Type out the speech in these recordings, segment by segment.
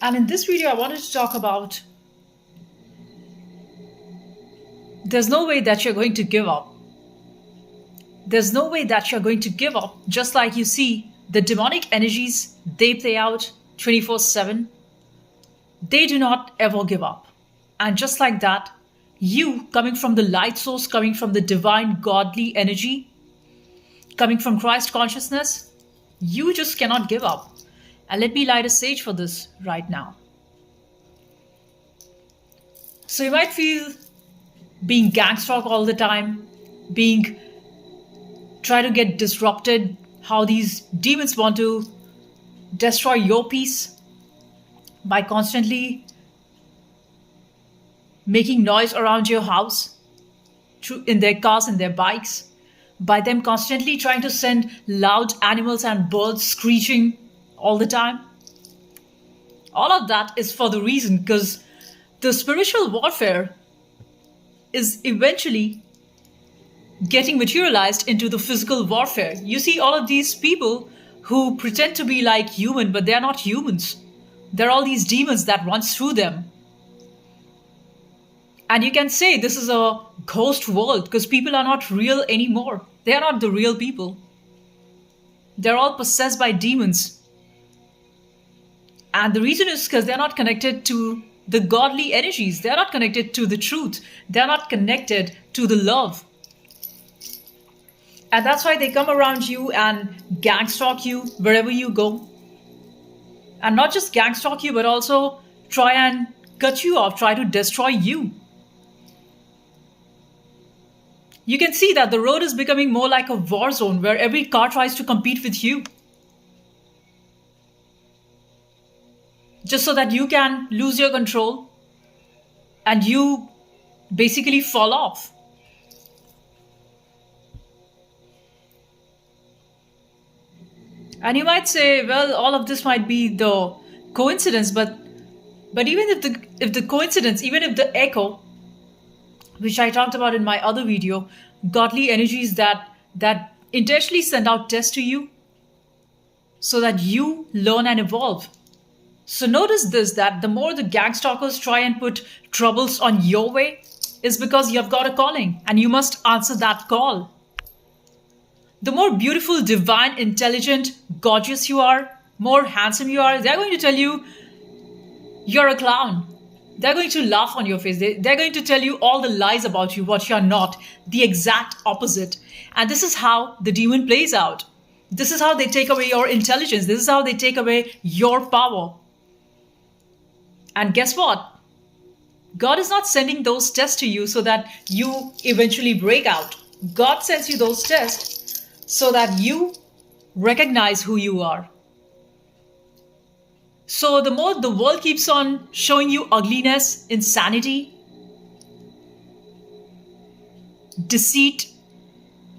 And in this video, I wanted to talk about there's no way that you're going to give up. There's no way that you're going to give up. Just like you see, the demonic energies, they play out 24/7. They do not ever give up. And just like that, you coming from the light source, coming from the divine godly energy, coming from Christ consciousness, you just cannot give up. And let me light a sage for this right now. So you might feel being gangstalked all the time, being try to get disrupted, how these demons want to destroy your peace by constantly making noise around your house, in their cars and their bikes, by them constantly trying to send loud animals and birds screeching all the time. All of that is for the reason because the spiritual warfare is eventually getting materialized into the physical warfare. You see all of these people who pretend to be like human, but they're not humans. There are all these demons that runs through them. And you can say this is a ghost world because people are not real anymore. They are not the real people. They're all possessed by demons. And the reason is because they're not connected to the godly energies. They're not connected to the truth. They're not connected to the love. And that's why they come around you and gangstalk you wherever you go. And not just gangstalk you, but also try and cut you off, try to destroy you. You can see that the road is becoming more like a war zone where every car tries to compete with you. Just so that you can lose your control and you basically fall off. And you might say, well, all of this might be the coincidence, but even if the coincidence, even if the echo, which I talked about in my other video, godly energies that intentionally send out tests to you so that you learn and evolve. So notice this, that the more the gangstalkers try and put troubles on your way is because you've got a calling and you must answer that call. The more beautiful, divine, intelligent, gorgeous you are, more handsome you are, they're going to tell you you're a clown. They're going to laugh on your face. They're going to tell you all the lies about you, what you're not, the exact opposite. And this is how the demon plays out. This is how they take away your intelligence. This is how they take away your power. And guess what? God is not sending those tests to you so that you eventually break out. God sends you those tests so that you recognize who you are. So the more the world keeps on showing you ugliness, insanity, deceit,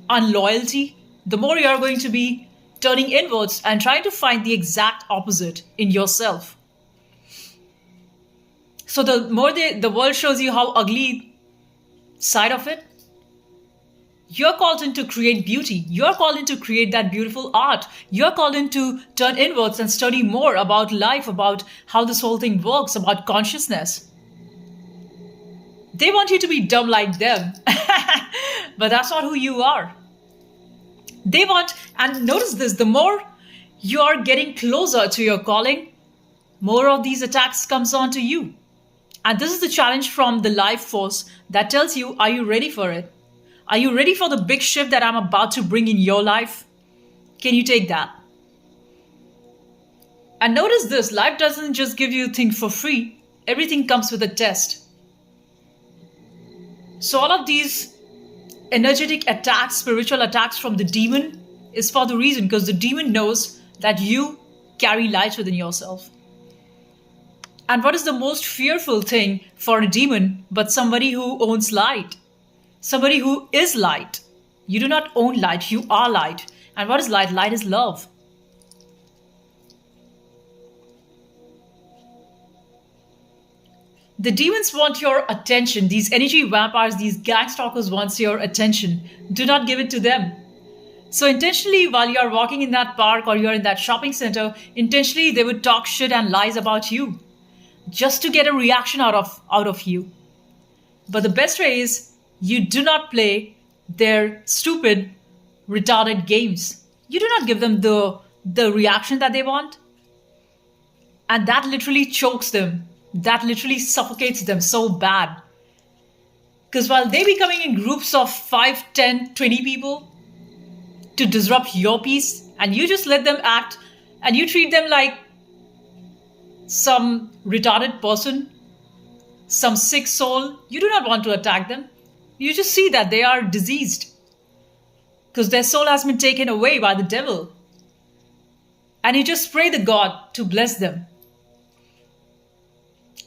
unloyalty, the more you are going to be turning inwards and trying to find the exact opposite in yourself. So the more the world shows you how ugly side of it, you're called in to create beauty. You're called in to create that beautiful art. You're called in to turn inwards and study more about life, about how this whole thing works, about consciousness. They want you to be dumb like them. But that's not who you are. They want, and notice this, the more you're getting closer to your calling, more of these attacks comes on to you. And this is the challenge from the life force that tells you, are you ready for it? Are you ready for the big shift that I'm about to bring in your life? Can you take that? And notice this, life doesn't just give you things for free. Everything comes with a test. So all of these energetic attacks, spiritual attacks from the demon is for the reason, because the demon knows that you carry light within yourself. And what is the most fearful thing for a demon but somebody who owns light? Somebody who is light. You do not own light, you are light. And what is light? Light is love. The demons want your attention. These energy vampires, these gang stalkers want your attention. Do not give it to them. So intentionally, while you're walking in that park or you're in that shopping center, intentionally they would talk shit and lies about you. just to get a reaction out of you. But the best way is you do not play their stupid, retarded games. You do not give them the reaction that they want. And that literally chokes them. That literally suffocates them so bad. Because while they be coming in groups of 5, 10, 20 people to disrupt your peace, and you just let them act and you treat them like some retarded person, some sick soul, you do not want to attack them. You just see that they are diseased because their soul has been taken away by the devil. And you just pray the God to bless them.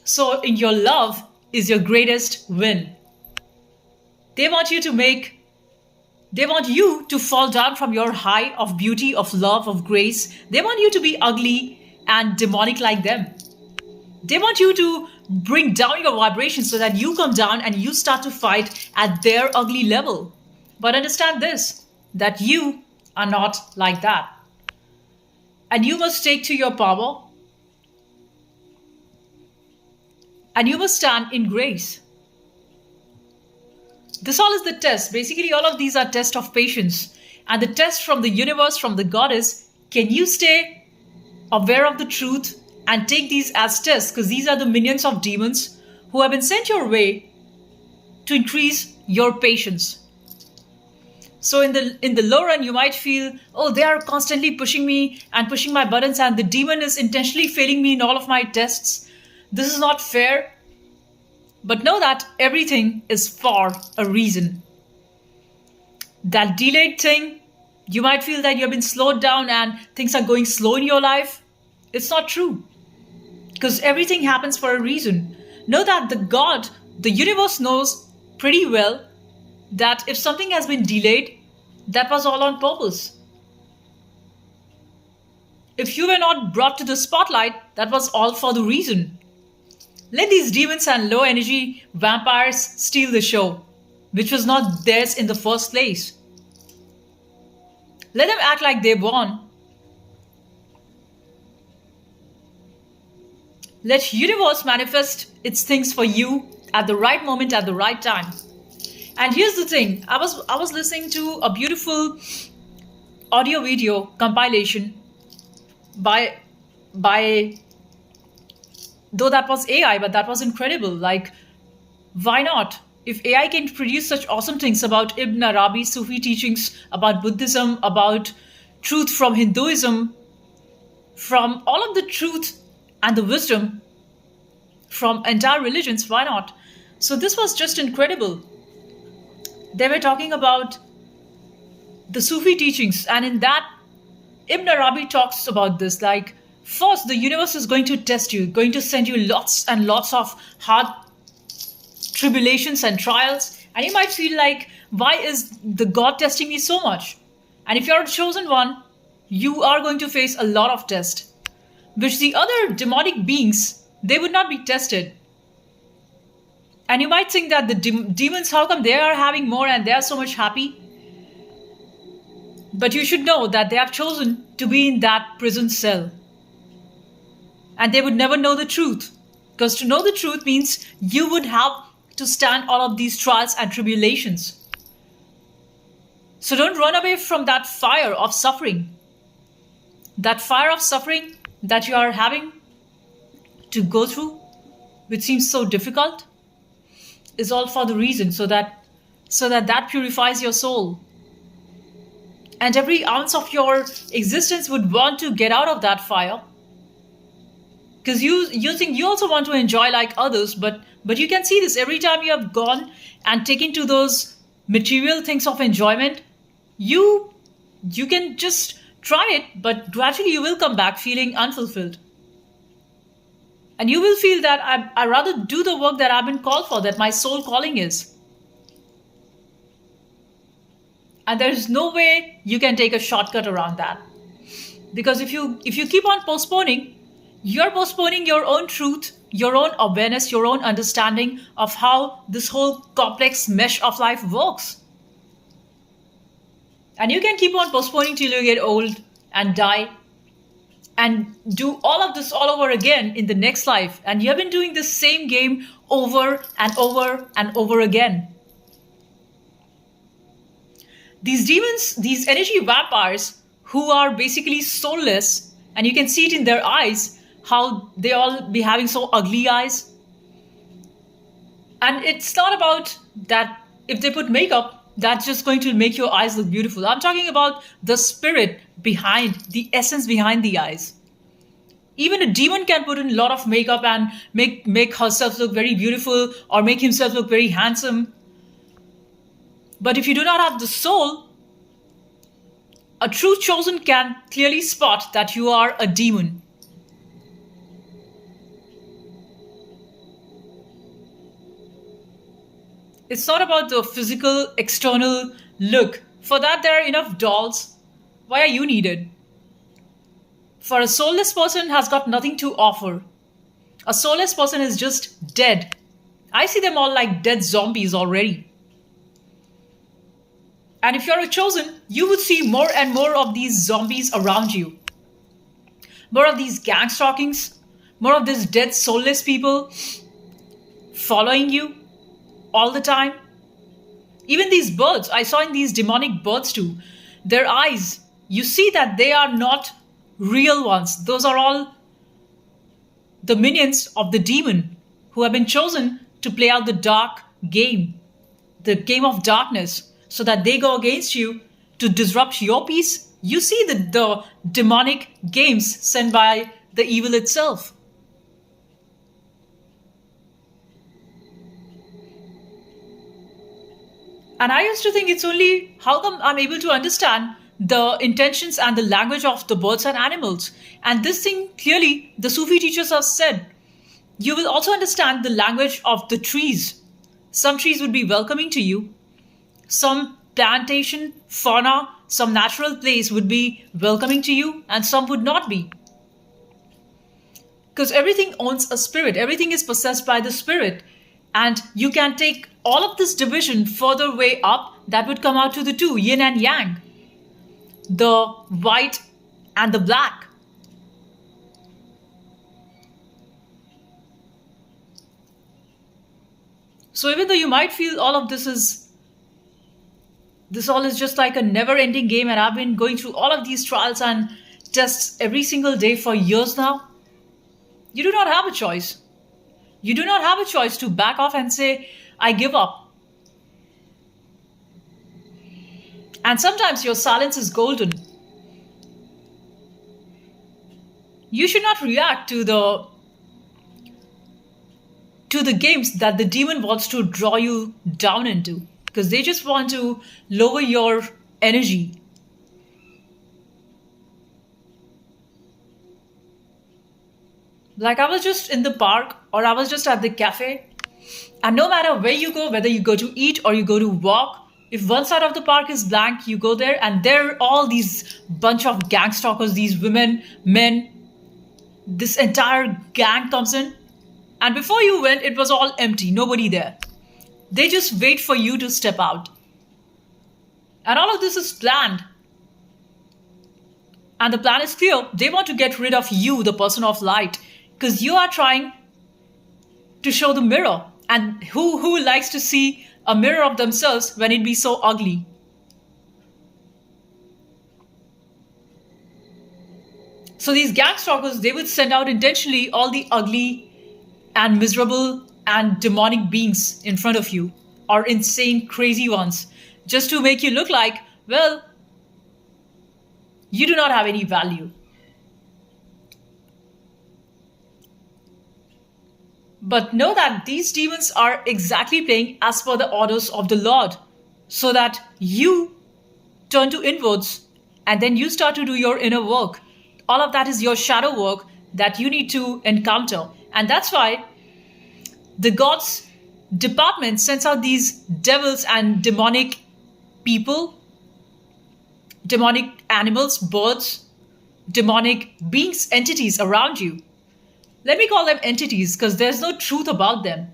So, in your love is your greatest win. They want you to fall down from your high of beauty, of love, of grace. They want you to be ugly and demonic like them. They want you to bring down your vibration so that you come down and you start to fight at their ugly level. But understand this, that you are not like that. And you must take to your power. And you must stand in grace. This all is the test. Basically, all of these are tests of patience. And the test from the universe, from the God is, can you stay aware of the truth and take these as tests? Because these are the minions of demons who have been sent your way to increase your patience. So in the low run, you might feel, oh, they are constantly pushing me and pushing my buttons, and the demon is intentionally failing me in all of my tests. This is not fair. But know that everything is for a reason. That delayed thing, you might feel that you've been slowed down and things are going slow in your life. It's not true. Because everything happens for a reason. Know that the universe knows pretty well that if something has been delayed, that was all on purpose. If you were not brought to the spotlight, that was all for the reason. Let these demons and low energy vampires steal the show, which was not theirs in the first place. Let them act like they won. Let universe manifest its things for you at the right moment, at the right time. And here's the thing, I was listening to a beautiful audio video compilation by though that was AI, but that was incredible. Like, why not? If AI can produce such awesome things about Ibn Arabi, Sufi teachings, about Buddhism, about truth from Hinduism, from all of the truth and the wisdom from entire religions, why not? So this was just incredible. They were talking about the Sufi teachings, and in that, Ibn Arabi talks about this, like, first, the universe is going to test you, going to send you lots and lots of hard tribulations and trials. And you might feel like, why is the God testing me so much? And if you're a chosen one, you are going to face a lot of tests, which the other demonic beings, they would not be tested. And you might think that the demons, how come they are having more and they are so much happy? But you should know that they have chosen to be in that prison cell. And they would never know the truth. Because to know the truth means you would have to stand all of these trials and tribulations. So don't run away from that fire of suffering. That fire of suffering that you are having to go through, which seems so difficult, is all for the reason so that purifies your soul. And every ounce of your existence would want to get out of that fire. Because you think you also want to enjoy like others, but you can see this every time you have gone and taken to those material things of enjoyment, you can just try it, but gradually you will come back feeling unfulfilled. And you will feel that I rather do the work that I've been called for, that my soul calling is. And there's no way you can take a shortcut around that. Because if you keep on postponing, you're postponing your own truth, your own awareness, your own understanding of how this whole complex mesh of life works. And you can keep on postponing till you get old and die. and do all of this all over again in the next life. And you have been doing the same game over and over and over again. These demons, these energy vampires who are basically soulless, and you can see it in their eyes, how they all be having so ugly eyes. And it's not about that if they put makeup, that's just going to make your eyes look beautiful. I'm talking about the spirit behind, the essence behind the eyes. Even a demon can put in a lot of makeup and make herself look very beautiful or make himself look very handsome. But if you do not have the soul, a true chosen can clearly spot that you are a demon. It's not about the physical, external look. For that, there are enough dolls. Why are you needed? For a soulless person has got nothing to offer. A soulless person is just dead. I see them all like dead zombies already. And if you're a chosen, you would see more and more of these zombies around you. More of these gang stalkings, more of these dead soulless people following you all the time. Even these birds, I saw in these demonic birds too, their eyes, you see that they are not real ones. Those are all the minions of the demon who have been chosen to play out the dark game, the game of darkness, so that they go against you to disrupt your peace. You see the demonic games sent by the evil itself. And I used to think it's only how come I'm able to understand the intentions and the language of the birds and animals. And this thing clearly the Sufi teachers have said. You will also understand the language of the trees. Some trees would be welcoming to you. Some plantation, fauna, some natural place would be welcoming to you, and some would not be. Because everything owns a spirit, everything is possessed by the spirit. And you can take all of this division further way up, that would come out to the two, yin and yang, the white and the black. So even though you might feel all of this all is just like a never ending game, and I've been going through all of these trials and tests every single day for years now, you do not have a choice. You do not have a choice to back off and say, I give up. And sometimes your silence is golden. You should not react to the games that the demon wants to draw you down into, because they just want to lower your energy. Like I was just in the park or I was just at the cafe, and no matter where you go, whether you go to eat or you go to walk, if one side of the park is blank, you go there and there are all these bunch of gang stalkers, these women, men, this entire gang comes in. And before you went, it was all empty, nobody there. They just wait for you to step out. And all of this is planned. And the plan is clear. They want to get rid of you, the person of light, because you are trying to show the mirror. And who likes to see a mirror of themselves when it be so ugly? So these gang stalkers, they would send out intentionally all the ugly and miserable and demonic beings in front of you, or insane, crazy ones, just to make you look like, well, you do not have any value. But know that these demons are exactly playing as per the orders of the Lord, so that you turn to inwards and then you start to do your inner work. All of that is your shadow work that you need to encounter. And that's why the God's department sends out these devils and demonic people, demonic animals, birds, demonic beings, entities around you. Let me call them entities because there's no truth about them.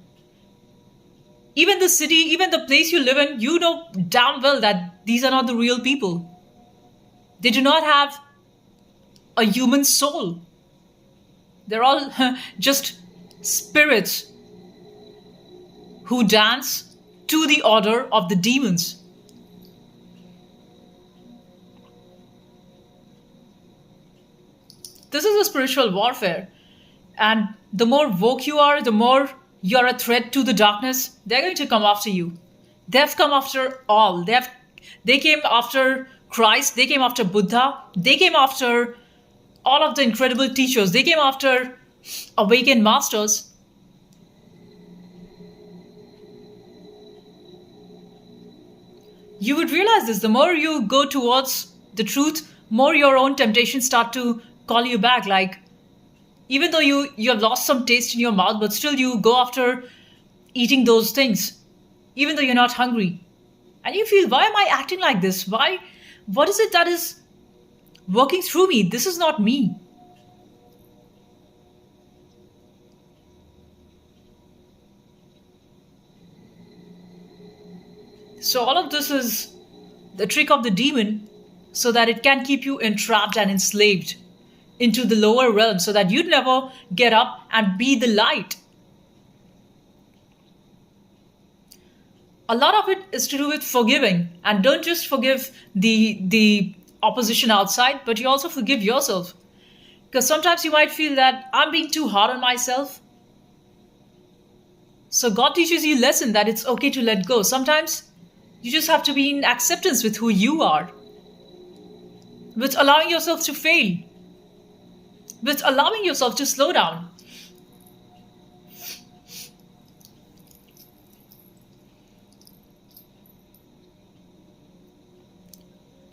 Even the city, even the place you live in, you know damn well that these are not the real people. They do not have a human soul. They're all just spirits who dance to the order of the demons. This is a spiritual warfare. And the more woke you are, the more you're a threat to the darkness, they're going to come after you. They've come after all. They came after Christ, they came after Buddha, they came after all of the incredible teachers, they came after awakened masters. You would realize this, the more you go towards the truth, more your own temptations start to call you back. Like, even though you have lost some taste in your mouth, but still you go after eating those things, even though you're not hungry. And you feel, why am I acting like this? Why? What is it that is working through me? This is not me. So all of this is the trick of the demon, so that it can keep you entrapped and enslaved into the lower realm, so that you'd never get up and be the light. A lot of it is to do with forgiving, and don't just forgive the opposition outside, but you also forgive yourself. Because sometimes you might feel that I'm being too hard on myself. So God teaches you a lesson that it's okay to let go. Sometimes you just have to be in acceptance with who you are, with allowing yourself to fail, with allowing yourself to slow down.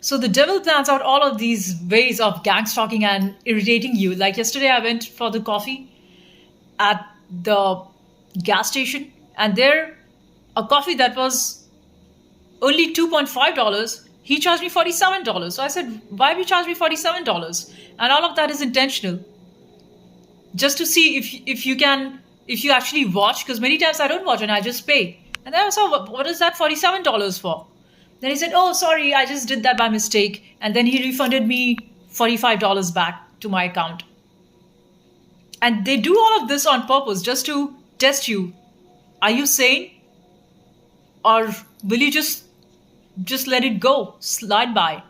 So the devil plans out all of these ways of gang stalking and irritating you. Like yesterday, I went for the coffee at the gas station, and there, a coffee that was only $2.5, he charged me $47. So I said, why have you charged me $47? And all of that is intentional, just to see if you actually watch. Because many times I don't watch and I just pay. And then I saw, what is that $47 for? Then he said, oh, sorry, I just did that by mistake. And then he refunded me $45 back to my account. And they do all of this on purpose, just to test you. Are you sane? Or will you just let it go, slide by?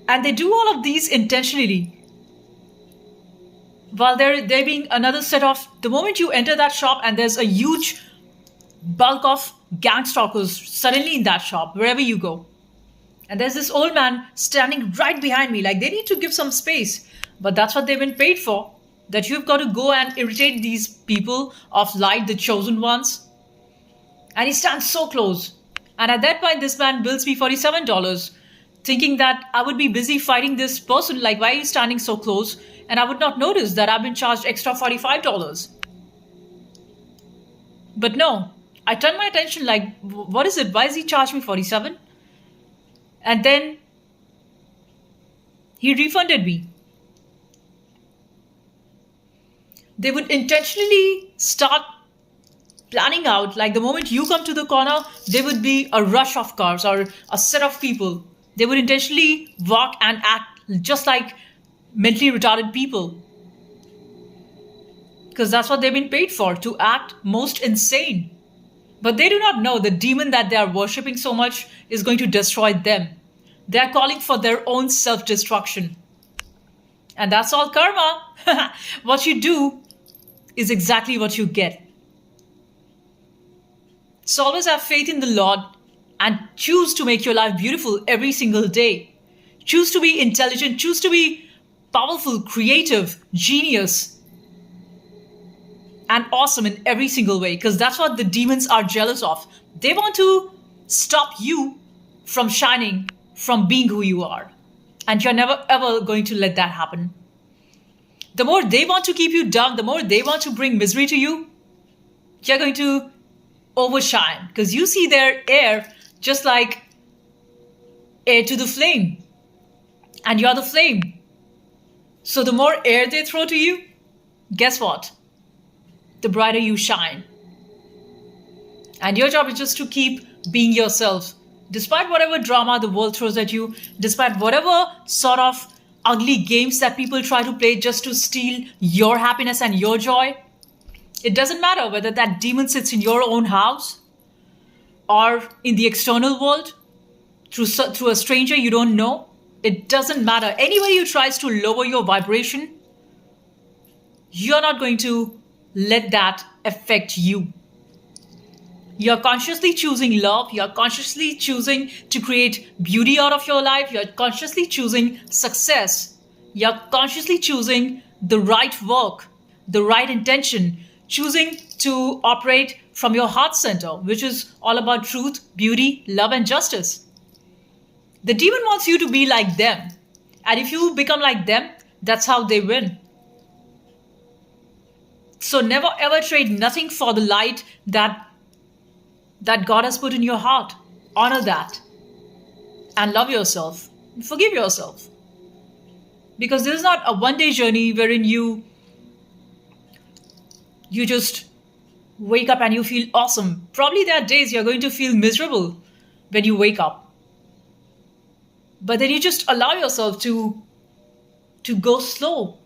And they do all of these intentionally. While there being another set of, the moment you enter that shop and there's a huge bulk of gang stalkers suddenly in that shop, wherever you go. And there's this old man standing right behind me, like they need to give some space. But that's what they've been paid for. That you've got to go and irritate these people of light, the chosen ones. And he stands so close. And at that point, this man bills me $47, thinking that I would be busy fighting this person. Like, why are you standing so close? And I would not notice that I've been charged extra $45. But no, I turned my attention like, what is it? Why is he charged me 47? And then he refunded me. They would intentionally start planning out, like the moment you come to the corner, there would be a rush of cars or a set of people. They would intentionally walk and act just like mentally retarded people. Because that's what they've been paid for, to act most insane. But they do not know the demon that they are worshipping so much is going to destroy them. They are calling for their own self-destruction. And that's all karma. What you do is exactly what you get. So always have faith in the Lord and choose to make your life beautiful every single day. Choose to be intelligent, choose to be powerful, creative, genius, and awesome in every single way, because that's what the demons are jealous of. They want to stop you from shining, from being who you are. And you're never ever going to let that happen. The more they want to keep you down, the more they want to bring misery to you, you're going to overshine, because you see their air just like air to the flame. And you're the flame. So the more air they throw to you, guess what? The brighter you shine. And your job is just to keep being yourself. Despite whatever drama the world throws at you, despite whatever sort of ugly games that people try to play just to steal your happiness and your joy, it doesn't matter whether that demon sits in your own house or in the external world through a stranger you don't know. It doesn't matter. Anybody who tries to lower your vibration, you're not going to let that affect you. You're consciously choosing love. You're consciously choosing to create beauty out of your life. You're consciously choosing success. You're consciously choosing the right work, the right intention, choosing to operate from your heart center, which is all about truth, beauty, love, and justice. The demon wants you to be like them. And if you become like them, that's how they win. So never ever trade nothing for the light that God has put in your heart. Honor that. And love yourself. Forgive yourself. Because this is not a one-day journey wherein you just wake up and you feel awesome. Probably there are days you're going to feel miserable when you wake up. But then you just allow yourself to go slow,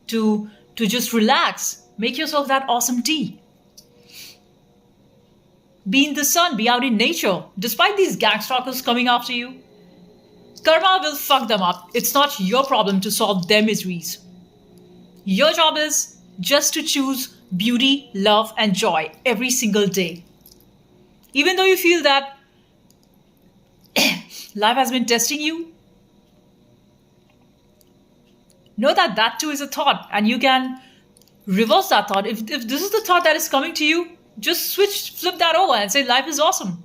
to just relax. Make yourself that awesome tea. Be in the sun, be out in nature. Despite these gang stalkers coming after you, karma will fuck them up. It's not your problem to solve their miseries. Your job is just to choose beauty, love, and joy every single day. Even though you feel that life has been testing you, know that that too is a thought, and you can reverse that thought. If this is the thought that is coming to you, just flip that over and say life is awesome.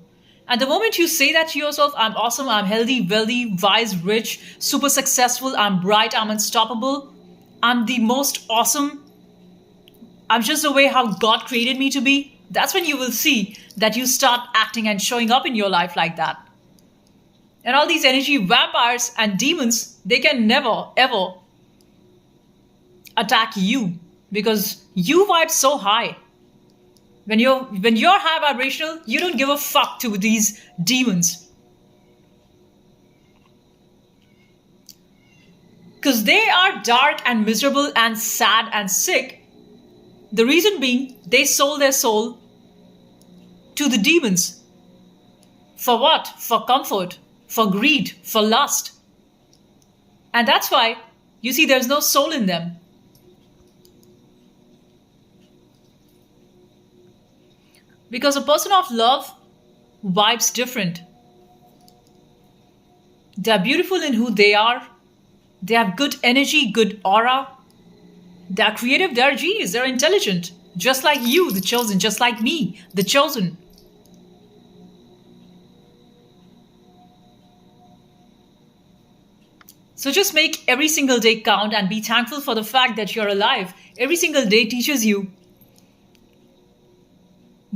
And the moment you say that to yourself, I'm awesome, I'm healthy, wealthy, wise, rich, super successful, I'm bright, I'm unstoppable, I'm the most awesome, I'm just the way how God created me to be, that's when you will see that you start acting and showing up in your life like that. And all these energy vampires and demons, they can never, ever attack you because you vibe so high. When you're high vibrational, you don't give a fuck to these demons. Because they are dark and miserable and sad and sick. The reason being, they sold their soul to the demons. For what? For comfort, for greed, for lust. And that's why, you see, there's no soul in them. Because a person of love vibes different. They're beautiful in who they are. They have good energy, good aura. They're creative, they're genius, they're intelligent. Just like you, the chosen, just like me, the chosen. So just make every single day count and be thankful for the fact that you're alive. Every single day teaches you.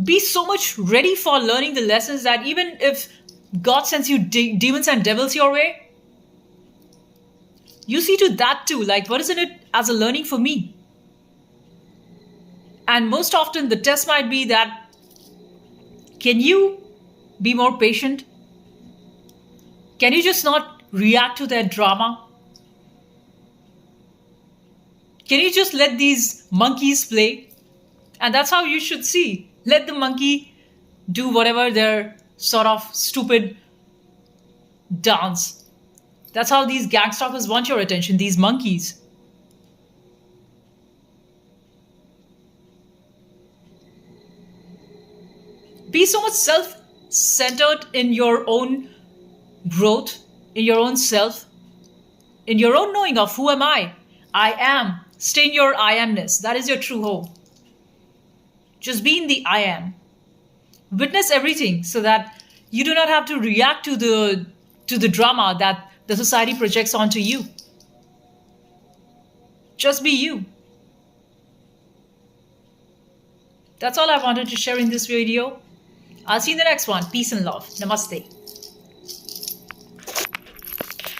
Be so much ready for learning the lessons that even if God sends you demons and devils your way, you see to that too, like what is in it as a learning for me? And most often the test might be that, can you be more patient? Can you just not react to their drama? Can you just let these monkeys play? And that's how you should see. Let the monkey do whatever their sort of stupid dance. That's how these gang stalkers want your attention, these monkeys. Be so much self-centered in your own growth, in your own self, in your own knowing of who am I? I am. Stay in your I amness. That is your true home. Just be in the I am. Witness everything so that you do not have to react to the drama that the society projects onto you. Just be you. That's all I wanted to share in this video. I'll see you in the next one. Peace and love. Namaste.